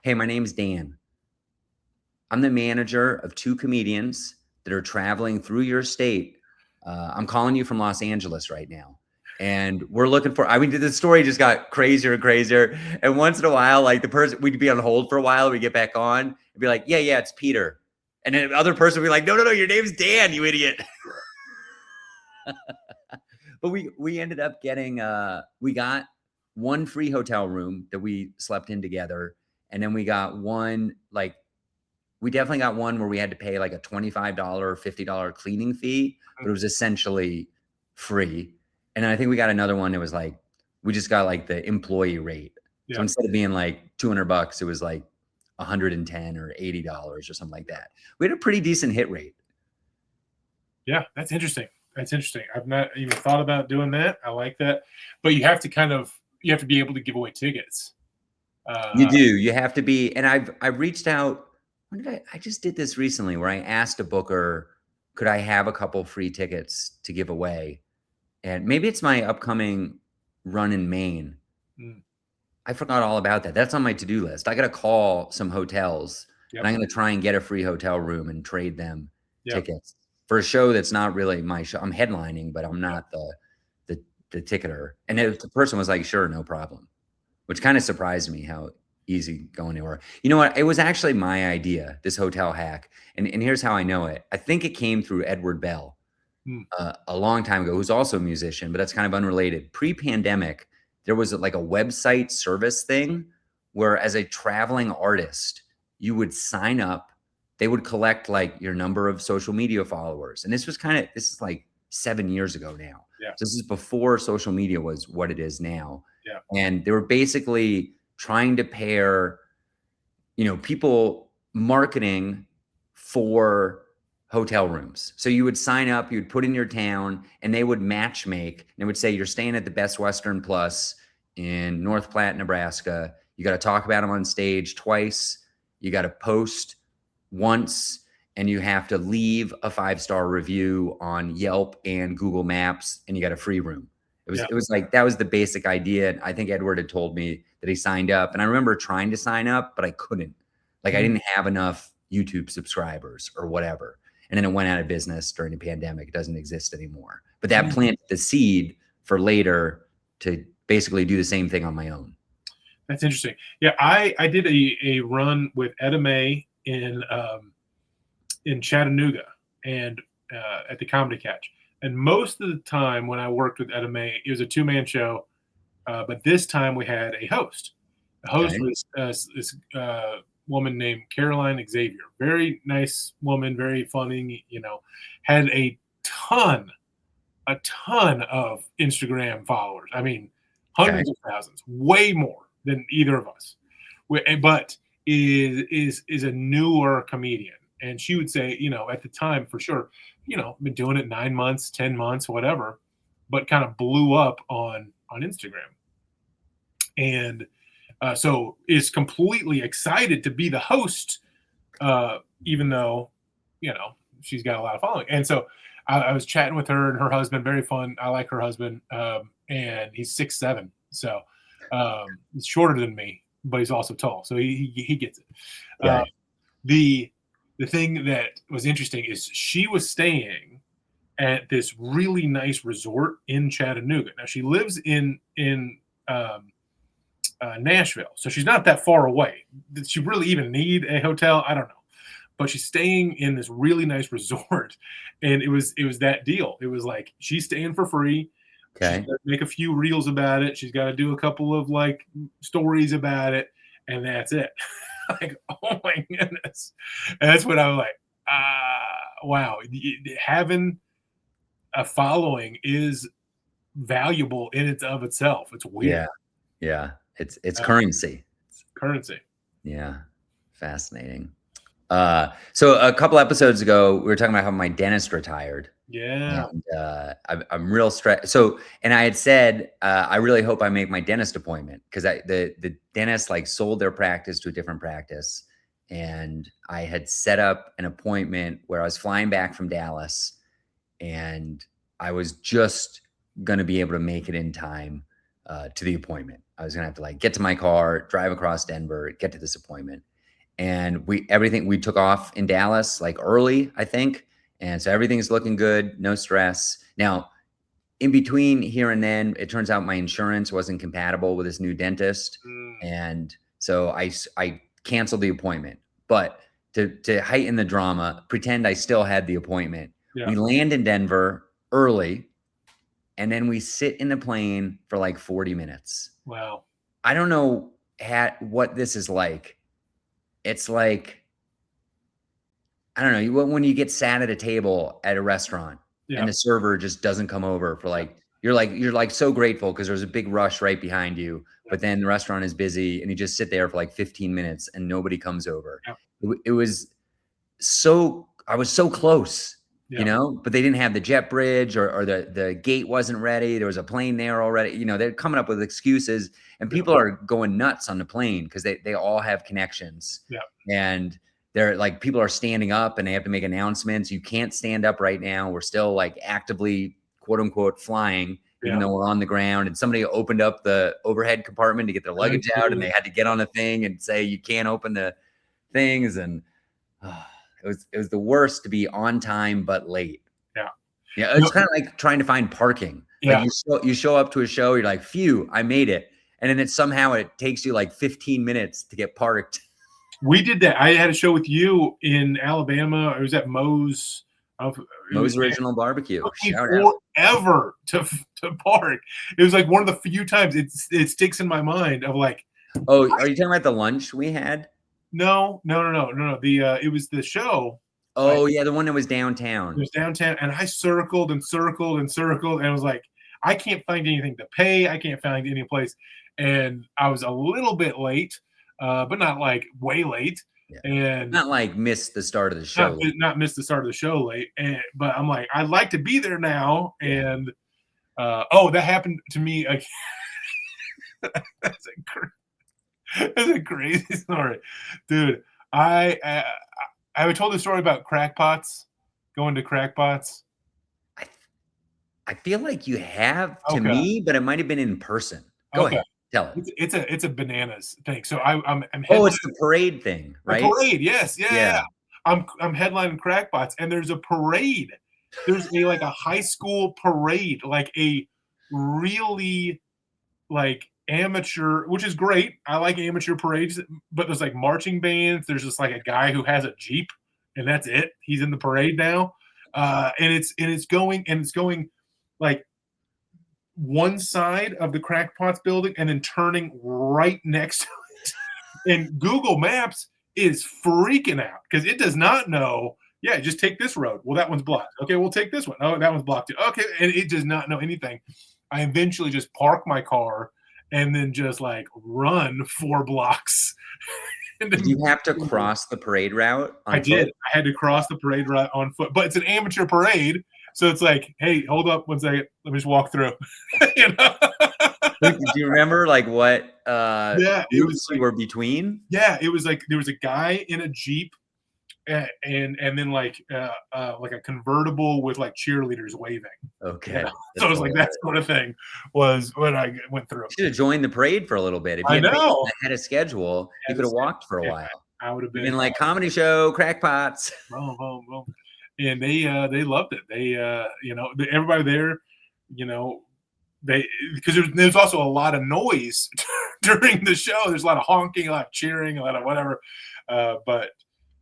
Hey, my name's Dan. I'm the manager of 2 comedians that are traveling through your state. I'm calling you from Los Angeles right now. And we're looking for, the story just got crazier and crazier. And once in a while, like the person, we'd be on hold for a while, we'd get back on and be like, yeah, it's Peter. And then the other person would be like, no, your name's Dan, you idiot. But we ended up getting, we got 1 free hotel room that we slept in together. And then we got one, like, we definitely got one where we had to pay like a $25 or $50 cleaning fee, but it was essentially free. And I think we got another one that was like, we just got like the employee rate. So instead of being like $200, it was like $110 or $80 or something like that. We had a pretty decent hit rate. Yeah, that's interesting. I've not even thought about doing that. I like that. But you have to be able to give away tickets. You do. You have to be. And I've reached out. I just did this recently where I asked a booker, could I have a couple free tickets to give away? And maybe it's my upcoming run in Maine. I forgot all about that. That's on my to-do list. I got to call some hotels and I'm going to try and get a free hotel room and trade them tickets for a show that's not really my show. I'm headlining, but I'm not the ticketer. And the person was like, sure, no problem, which kind of surprised me how easy going they were. You know what? It was actually my idea, this hotel hack. And here's how I know it. I think it came through Edward Bell a long time ago, who's also a musician, but that's kind of unrelated. Pre-pandemic, there was like a website service thing where as a traveling artist, you would sign up. They would collect like your number of social media followers. And this is like 7 years ago now. So this is before social media was what it is now. And they were basically trying to pair, people marketing for hotel rooms. So you would sign up, you would put in your town, and they would match make. And they would say, you're staying at the Best Western Plus in North Platte, Nebraska. You got to talk about them on stage twice. You got to post once, and you have to leave a 5-star review on Yelp and Google Maps, and you got a free room. It was like, that was the basic idea. And I think Edward had told me that he signed up, and I remember trying to sign up, but I couldn't. Like I didn't have enough YouTube subscribers or whatever. And then it went out of business during the pandemic. It doesn't exist anymore. But that planted the seed for later to basically do the same thing on my own. That's interesting. Yeah, I did a run with Etta Mae in Chattanooga and at the Comedy Catch. And most of the time when I worked with Etta Mae, it was a 2-man show. But this time we had a host. The host was this woman named Caroline Xavier. Very nice woman, very funny, had a ton of Instagram followers. I mean, hundreds of thousands, way more than either of us. But is a newer comedian. And she would say, at the time for sure, been doing it 9 months, 10 months, whatever, but kind of blew up on Instagram. And so is completely excited to be the host, even though, she's got a lot of following. And so I was chatting with her and her husband, very fun. I like her husband. And he's 6'7". So he's shorter than me, but he's also tall. So he gets it. The thing that was interesting is she was staying at this really nice resort in Chattanooga. Now she lives in Nashville, so she's not that far away. Did she really even need a hotel? I don't know, but she's staying in this really nice resort, and it was that deal. It was like she's staying for free. Okay, she's got to make a few reels about it. She's got to do a couple of like stories about it, and that's it. Like, oh my goodness. And that's what I was like, wow. Having a following is valuable in its of itself. It's weird. Yeah. It's currency. Currency. Yeah. Fascinating. So a couple episodes ago, we were talking about how my dentist retired. Yeah. And I'm real stressed. So, and I had said, I really hope I make my dentist appointment because the dentist like sold their practice to a different practice. And I had set up an appointment where I was flying back from Dallas and I was just going to be able to make it in time to the appointment. I was going to have to like get to my car, drive across Denver, get to this appointment. And we took off in Dallas like early, I think. And so everything's looking good, no stress. Now, in between here and then, it turns out my insurance wasn't compatible with this new dentist. And so I canceled the appointment. But to heighten the drama, pretend I still had the appointment. Yeah. We land in Denver early, and then we sit in the plane for like 40 minutes. Wow. I don't know what this is like. It's like, I don't know, when you get sat at a table at a restaurant and the server just doesn't come over for like, you're like so grateful because there's a big rush right behind you, but then the restaurant is busy and you just sit there for like 15 minutes and nobody comes over. It was so, I was so close, you know, but they didn't have the jet bridge or the gate wasn't ready. There was a plane there already, you know, they're coming up with excuses and people are going nuts on the plane because they all have connections. And they're like, people are standing up and they have to make announcements. You can't stand up right now. We're still like actively, quote unquote, flying, even though we're on the ground. And somebody opened up the overhead compartment to get their luggage out and they had to get on the thing and say, you can't open the things. And it was the worst to be on time, but late. Yeah. It's kind of like trying to find parking. Like you show up to a show, you're like, phew, I made it. And then somehow it takes you like 15 minutes to get parked. We did that. I had a show with you in Alabama. I was at Moe's. Moe's Original Barbecue. Shout out. Forever to park. It was like one of the few times it sticks in my mind of like. Oh, are you talking about the lunch we had? No. It was the show. Oh yeah, the one that was downtown. It was downtown, and I circled and circled and circled, and I was like, I can't find anything to pay. I can't find any place, and I was a little bit late. But not like way late, and not like missed the start of the show. Not missed the start of the show late, but I'm like, I'd like to be there now. And that happened to me. That's a crazy story, dude. I told the story about crackpots, going to crackpots. I feel like you have to me, but it might have been in person. Go ahead. It's a bananas thing. So I'm it's the parade thing, right? The parade, yes, yeah. I'm headlining Crackpots, and there's a parade. There's a high school parade, like a really like amateur, which is great. I like amateur parades, but there's like marching bands. There's just like a guy who has a Jeep, and that's it. He's in the parade now, and it's going like one side of the Crackpots building and then turning right next to it. And Google Maps is freaking out because it does not know. Yeah, just take this road. Well, that one's blocked. Okay, we'll take this one. Oh, that one's blocked too. Okay, and it does not know anything. I eventually just park my car and then just like run 4 blocks. Did you have to cross the parade route on foot? Did. I had to cross the parade route on foot, but it's an amateur parade. So it's like, hey, hold up 1 second. Let me just walk through. You know? Do you remember like what it was you were between? Yeah, it was like there was a guy in a Jeep and then like a convertible with like cheerleaders waving. Okay. You know? So it was like that sort of thing was when I went through. You should have joined the parade for a little bit. If you had a schedule, you could have walked for a while. I would have been like comedy show, Crackpots. Boom, boom, boom. And they loved it. They everybody there, because there's also a lot of noise during the show. There's a lot of honking, a lot of cheering, a lot of whatever. But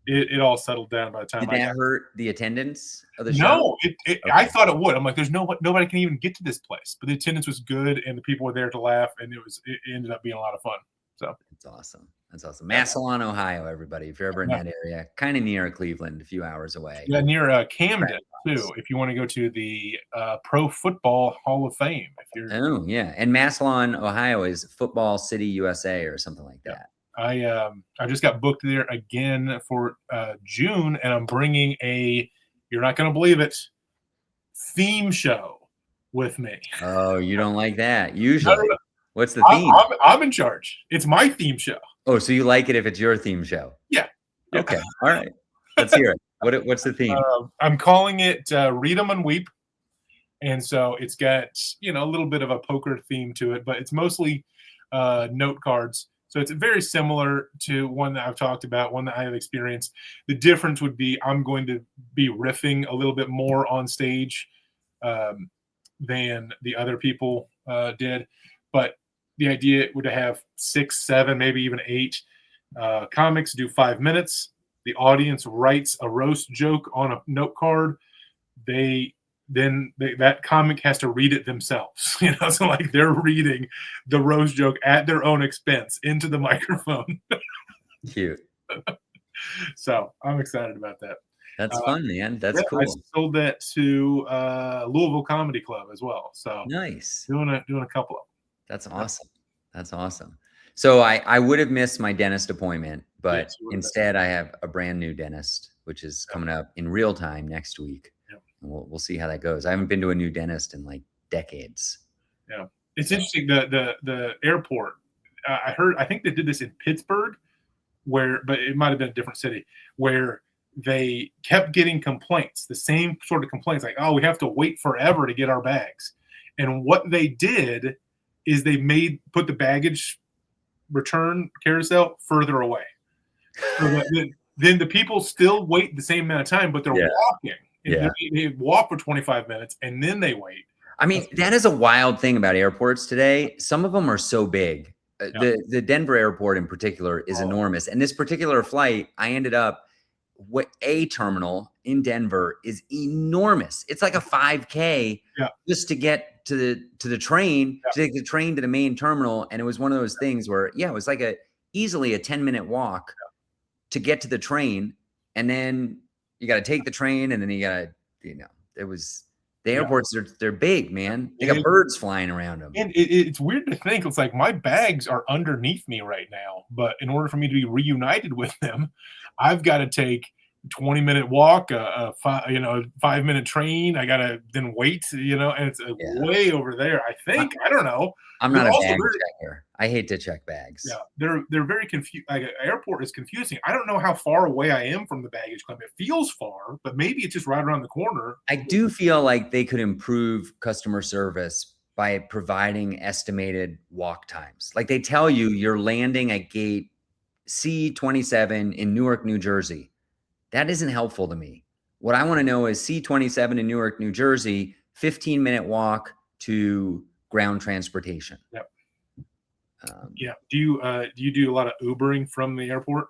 it all settled down by the time. Did that hurt the attendance of the show? No, okay. I thought it would. I'm like, nobody can even get to this place. But the attendance was good, and the people were there to laugh, and it ended up being a lot of fun. So it's awesome. That's awesome. Massillon, Ohio, everybody. If you're ever in that area, kind of near Cleveland, a few hours away. Yeah, near Camden. too. If you want to go to the Pro Football Hall of Fame, if you're Oh yeah, and Massillon, Ohio is Football City, USA, or something like that. I just got booked there again for June, and I'm bringing a, you're not going to believe it, theme show with me. Oh, you don't like that No, usually. no, What's the theme? I'm in charge. It's my theme show. Oh, so you like it if it's your theme show? Yeah. Okay. All right. Let's hear it. What's the theme? I'm calling it Read 'em and Weep. And so it's got, a little bit of a poker theme to it, but it's mostly note cards. So it's very similar to one that I've talked about, one that I have experienced. The difference would be I'm going to be riffing a little bit more on stage than the other people did. But the idea would have 6, 7, maybe even 8 comics do 5 minutes. The audience writes a roast joke on a note card. That comic has to read it themselves, so like they're reading the roast joke at their own expense into the microphone. Cute. So I'm excited about that. That's fun, man. That's cool. I sold that to Louisville Comedy Club as well. So Nice. Doing a couple of them. That's awesome. That's awesome. So I would have missed my dentist appointment, but Yes, instead I have a brand new dentist, which is coming up in real time next week. Yeah. And we'll see how that goes. I haven't been to a new dentist in like decades. Yeah, it's interesting. The airport. I think they did this in Pittsburgh, but it might have been a different city, where they kept getting complaints, the same sort of complaints, like, oh, we have to wait forever to get our bags. And what they did is they put the baggage return carousel further away. So that then the people still wait the same amount of time, but they're walking. And they walk for 25 minutes and then they wait. I mean, that is a wild thing about airports today. Some of them are so big. The Denver airport in particular is enormous. And this particular flight, I ended up, a terminal in Denver is enormous. It's like a 5K just to get to the train, to take the train to the main terminal. And it was one of those things where, it was like easily a 10-minute walk to get to the train. And then you got to take the train, and then you got to, the airports, they're big, man. They got birds flying around them. And it's weird to think, it's like my bags are underneath me right now, but in order for me to be reunited with them, I've got to take a 20-minute walk, a 5-minute train. I got to then wait, and it's way over there. I think, I don't know. I'm not a bag checker. I hate to check bags. Yeah, they're very confused. Like, an airport is confusing. I don't know how far away I am from the baggage claim. It feels far, but maybe it's just right around the corner. I do feel like they could improve customer service by providing estimated walk times. Like, they tell you you're landing at gate C27 in Newark, New Jersey. That isn't helpful to me. What I want to know is C27 in Newark, New Jersey, 15-minute walk to ground transportation. Yep. Do you do a lot of Ubering from the airport?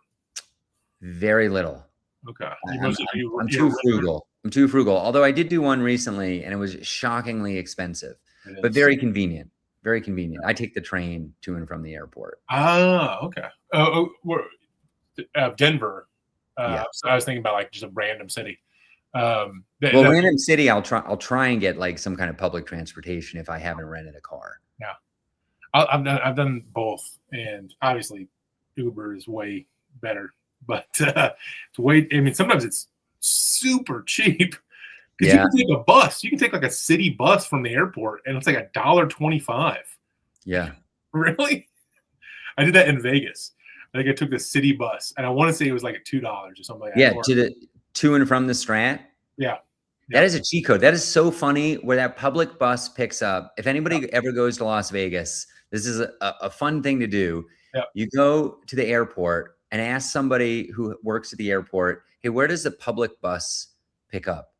Very little. Okay. I'm too frugal. I'm too frugal. Although I did do one recently, and it was shockingly expensive, but very convenient. Very convenient. I take the train to and from the airport. Ah, okay. Denver. So I was thinking about like just a random city. Random city, I'll try and get like some kind of public transportation if I haven't rented a car. Yeah, I've done both, and obviously Uber is way better, but sometimes it's super cheap because you can take a bus. You can take like a city bus from the airport, and it's like $1.25. Yeah, really? I did that in Vegas. I think I took the city bus, and I want to say it was like $2 or something like that. Yeah, to and from the Strat. Yeah. That is a cheat code. That is so funny where that public bus picks up. If anybody ever goes to Las Vegas, this is a fun thing to do. Yeah. You go to the airport and ask somebody who works at the airport, hey, where does the public bus pick up?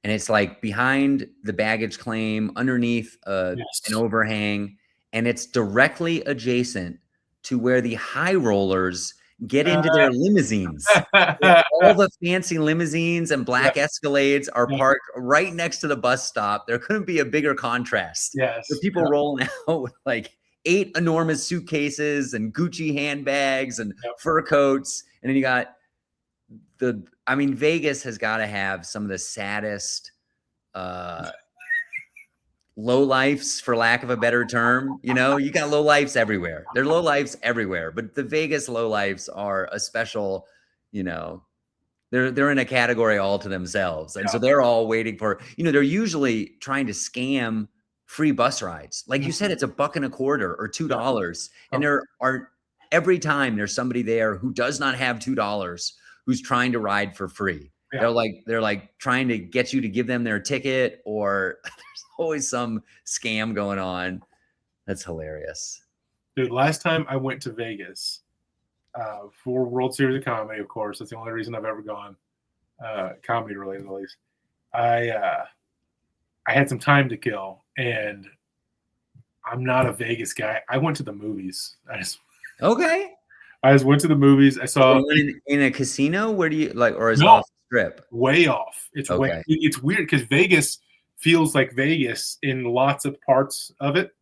And it's like behind the baggage claim, underneath an overhang, and it's directly adjacent to where the high rollers get into their limousines. All the fancy limousines and black Escalades are parked right next to the bus stop. There couldn't be a bigger contrast. Yes. The people rolling out with like 8 enormous suitcases and Gucci handbags and fur coats. And then you got Vegas has got to have some of the saddest low lifes, for lack of a better term. You know, you got low lifes everywhere. There are low lifes everywhere, but the Vegas low lifes are a special, you know, they're in a category all to themselves. And so they're all waiting for, you know, they're usually trying to scam free bus rides. Like you said, it's $1.25 or $2. And there are, every time there's somebody there who does not have $2 who's trying to ride for free. They're like trying to get you to give them their ticket, or there's always some scam going on. That's hilarious. Dude, last time I went to Vegas, for World Series of Comedy, of course. That's the only reason I've ever gone, comedy related at least. I had some time to kill, and I'm not a Vegas guy. I went to the movies. I just went to the movies. I saw in a casino. Where do you like, or is no, it off the strip? Way off. It's it's weird because Vegas feels like Vegas in lots of parts of it.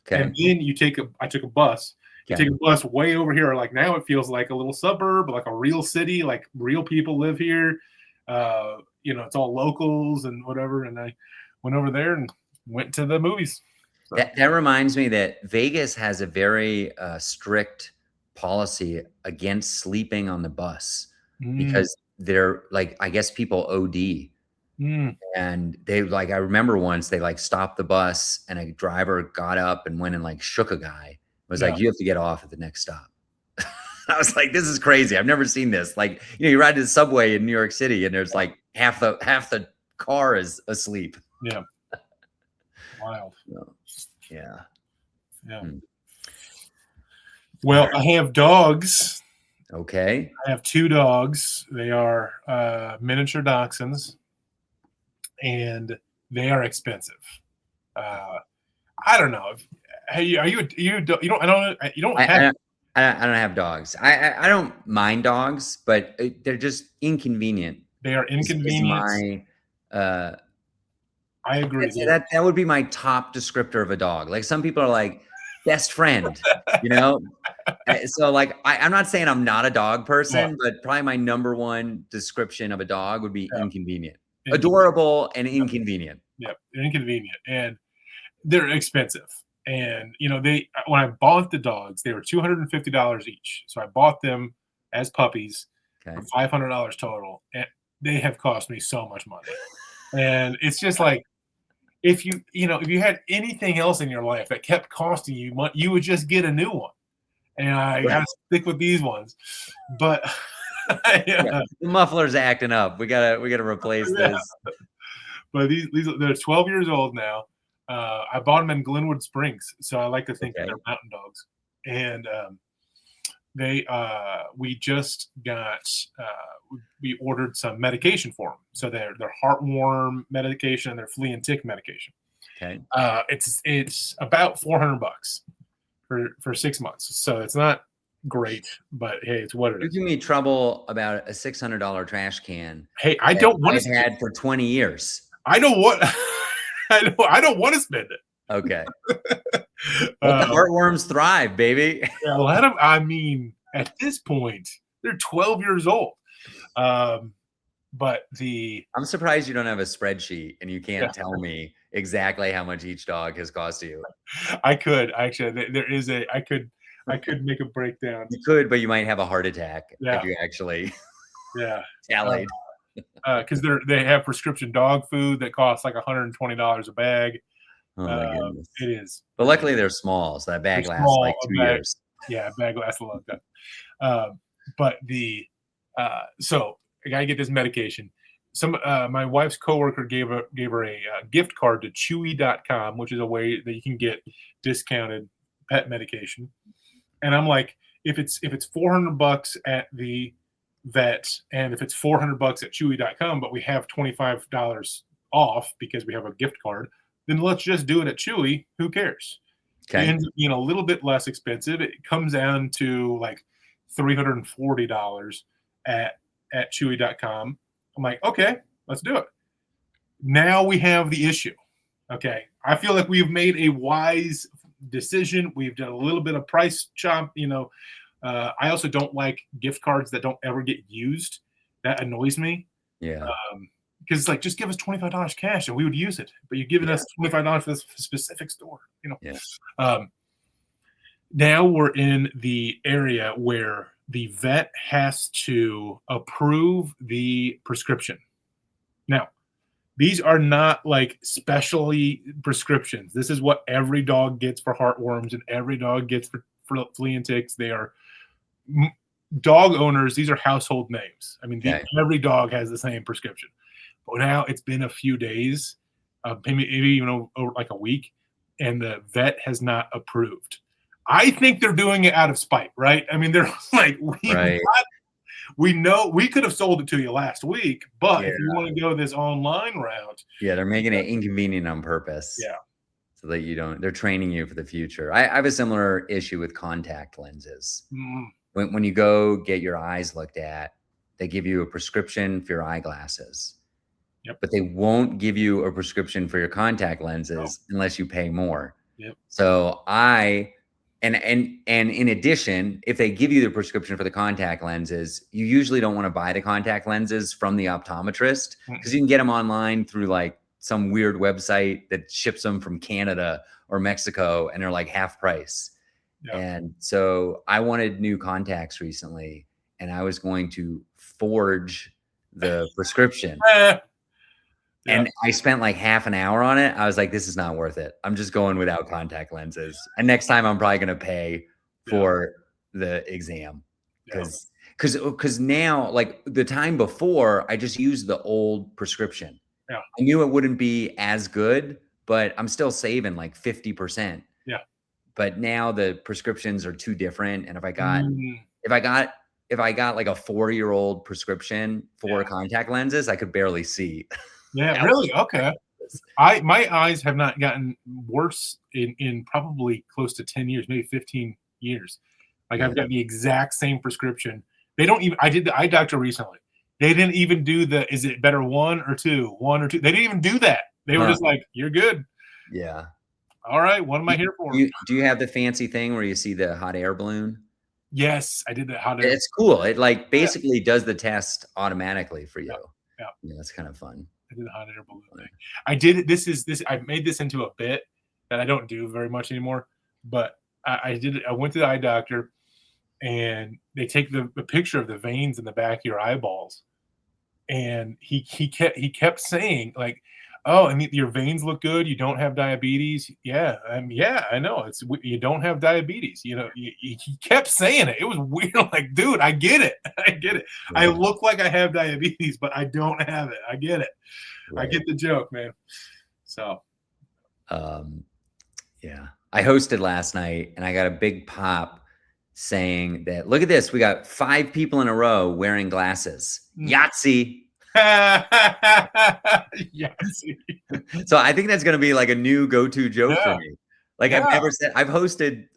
Okay. And then I took a bus. You take a bus way over here. Like now it feels like a little suburb, like a real city, like real people live here. You know, it's all locals and whatever. And I went over there and went to the movies. So. That reminds me that Vegas has a very strict policy against sleeping on the bus because they're like, I guess people OD. And they like, I remember once they like stopped the bus and a driver got up and went and like shook a guy. Was like, you have to get off at the next stop. I was like, this is crazy. I've never seen this. Like, you know, you ride to the subway in New York City and there's like half the car is asleep. Yeah. Wild. Yeah. Well, I have dogs. Okay. I have 2 dogs. They are miniature dachshunds, and they are expensive. I don't know. I don't have dogs. I don't mind dogs, but they're just inconvenient. They are inconvenient. I agree. That would be my top descriptor of a dog. Like some people are like best friend, you know? So like, I'm not saying I'm not a dog person, but probably my number one description of a dog would be inconvenient. Adorable and inconvenient. Yeah, they're inconvenient and they're expensive. And you know, when I bought the dogs, they were $250 each. So I bought them as puppies for $500 total, and they have cost me so much money. And it's just like, if you had anything else in your life that kept costing you money, you would just get a new one. And I gotta stick with these ones. But the muffler's acting up. We gotta replace this. But these they're 12 years old now. I bought them in Glenwood Springs, so I like to think that they're mountain dogs. And we just got we ordered some medication for them. So they're heartworm medication, they're flea and tick medication. Okay. It's about $400 for 6 months. So it's not great, but hey, it's what it is. You give me trouble about a $600 trash can. Hey, I don't want to had for 20 years. I know what I don't want to spend it. Okay. Heartworms thrive, baby. Yeah, I mean, at this point, they're 12 years old. But I'm surprised you don't have a spreadsheet and you can't tell me exactly how much each dog has cost you. I could actually. There is I could make a breakdown. You could, but you might have a heart attack if you actually tallied. Because they have prescription dog food that costs like $120 a bag. Oh my goodness. It is. But luckily they're small, so that bag lasts like 2 years. Yeah, bag lasts a long time. But so I gotta get this medication. My wife's coworker gave her a gift card to Chewy.com, which is a way that you can get discounted pet medication. And I'm like, if it's $400 at the vet, and if it's $400 at Chewy.com, but we have $25 off because we have a gift card, then let's just do it at Chewy. Who cares? Okay. It ends up being a little bit less expensive. It comes down to like $340 at Chewy.com. I'm like, okay, let's do it. Now we have the issue. Okay. I feel like we've made a wise decision. We've done a little bit of price chop, I also don't like gift cards that don't ever get used. That annoys me. Yeah. because it's like, just give us $25 cash and we would use it. But you're giving us $25 for this specific store, you know. Yeah. Now we're in the area where the vet has to approve the prescription. Now, these are not like specially prescriptions. This is what every dog gets for heartworms and every dog gets for flea and ticks. They are dog owners. These are household names. I mean, every dog has the same prescription. But now it's been a few days, maybe even over like a week, and the vet has not approved. I think they're doing it out of spite, right? I mean, they're like, we know we could have sold it to you last week, but if you want to go this online route. Yeah, they're making it inconvenient on purpose. Yeah. So that you don't, they're training you for the future. I have a similar issue with contact lenses. When you go get your eyes looked at, they give you a prescription for your eyeglasses. But they won't give you a prescription for your contact lenses unless you pay more. So and in addition, if they give you the prescription for the contact lenses, you usually don't want to buy the contact lenses from the optometrist because you can get them online through like some weird website that ships them from Canada or Mexico, and they're like half price. And so I wanted new contacts recently, and I was going to forge the prescription. And I spent like half an hour on it. I was like, this is not worth it. I'm just going without contact lenses. And next time I'm probably going to pay for the exam. Because now, like the time before, I just used the old prescription. I knew it wouldn't be as good, but I'm still saving like 50%. But now the prescriptions are too different. And if I got like a 4-year-old prescription for contact lenses, I could barely see. Yeah, really? Okay. My eyes have not gotten worse in probably close to 10 years, maybe 15 years. Like I've got the exact same prescription. They don't even, I did the eye doctor recently. They didn't even do is it better 1 or 2? 1 or 2. They didn't even do that. They were just like, you're good. Yeah. All right. What am I here for? Do you have the fancy thing where you see the hot air balloon? Yes, I did that hot air. It's cool. It like basically does the test automatically for you. Yeah, that's kind of fun. I did the hot air balloon thing. I did this. I made this into a bit that I don't do very much anymore. But I did it. I went to the eye doctor, and they take the picture of the veins in the back of your eyeballs, and he kept saying like, "Oh, and your veins look good. You don't have diabetes." Yeah, I know. You don't have diabetes. You know, he kept saying it. It was weird. Like, dude, I get it. I get it. I look like I have diabetes, but I don't have it. I get it. I get the joke, man. So, yeah, I hosted last night, and I got a big pop saying that, look at this, we got 5 people in a row wearing glasses. Yahtzee. So I think that's going to be like a new go-to joke for me. Like I've never said, I've hosted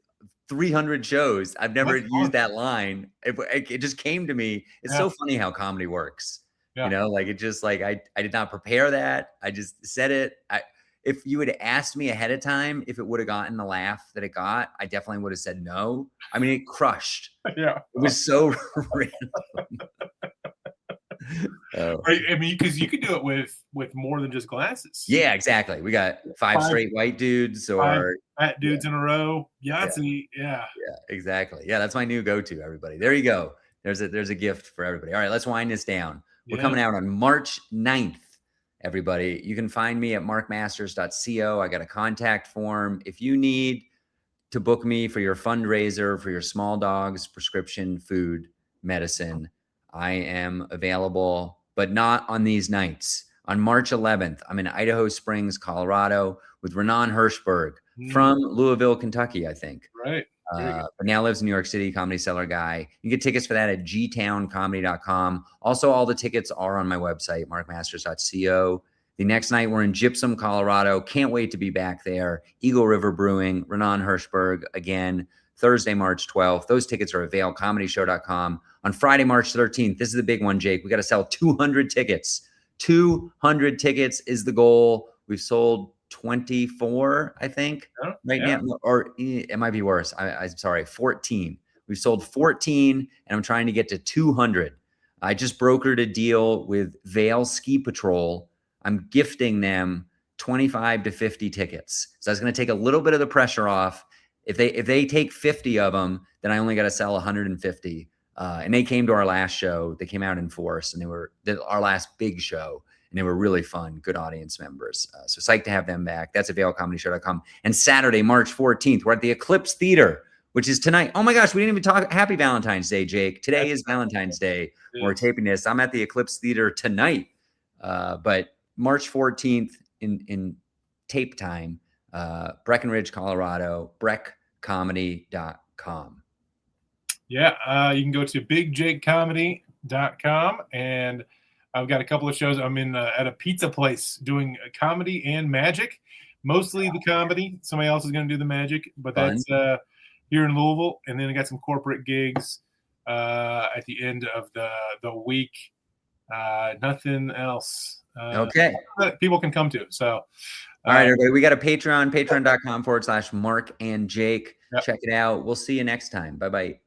300 shows. I've never used that line. It just came to me. It's so funny how comedy works. You know, like it just like, I did not prepare that. I just said it. If you had asked me ahead of time, if it would have gotten the laugh that it got, I definitely would have said no. I mean, it crushed. It was so random. I mean, because you could do it with more than just glasses. Yeah, exactly. We got 5 straight white dudes or fat dudes in a row. Yahtzee. Yeah, exactly. Yeah, that's my new go-to, everybody. There you go. There's a gift for everybody. All right, let's wind this down. We're coming out on March 9th, everybody. You can find me at markmasters.co. I got a contact form. If you need to book me for your fundraiser for your small dog's prescription food medicine, I am available, but not on these nights. On March 11th, I'm in Idaho Springs, Colorado with Renan Hirschberg from Louisville, Kentucky, I think. Right. But now lives in New York City, Comedy Cellar guy. You can get tickets for that at gtowncomedy.com. Also, all the tickets are on my website, markmasters.co. The next night, we're in Gypsum, Colorado. Can't wait to be back there. Eagle River Brewing, Renan Hirschberg again. Thursday, March 12th. Those tickets are availcomedyshow.com. On Friday, March 13th, this is the big one, Jake. We got to sell 200 tickets. 200 tickets is the goal. We've sold 24, I think, now, or it might be worse. I'm sorry, 14. We've sold 14, and I'm trying to get to 200. I just brokered a deal with Vail Ski Patrol. I'm gifting them 25 to 50 tickets. So that's going to take a little bit of the pressure off. If they take 50 of them, then I only got to sell 150. And they came to our last show. They came out in force, and they were our last big show, and they were really fun, good audience members. So psyched to have them back. That's at VailComedyShow.com. And Saturday, March 14th, we're at the Eclipse Theater, which is tonight. Oh my gosh, we didn't even talk. Happy Valentine's Day, Jake. Today is Valentine's Day. We're taping this. I'm at the Eclipse Theater tonight, but March 14th in tape time, Breckenridge, Colorado, breckcomedy.com. Yeah, you can go to bigjakecomedy.com, and I've got a couple of shows. I'm in at a pizza place doing comedy and magic, mostly the comedy. Somebody else is going to do the magic, but that's here in Louisville. And then I got some corporate gigs at the end of the week. Nothing else. Okay. That people can come to. So, all right, everybody, we got a Patreon, patreon.com/Mark and Jake. Yep. Check it out. We'll see you next time. Bye-bye.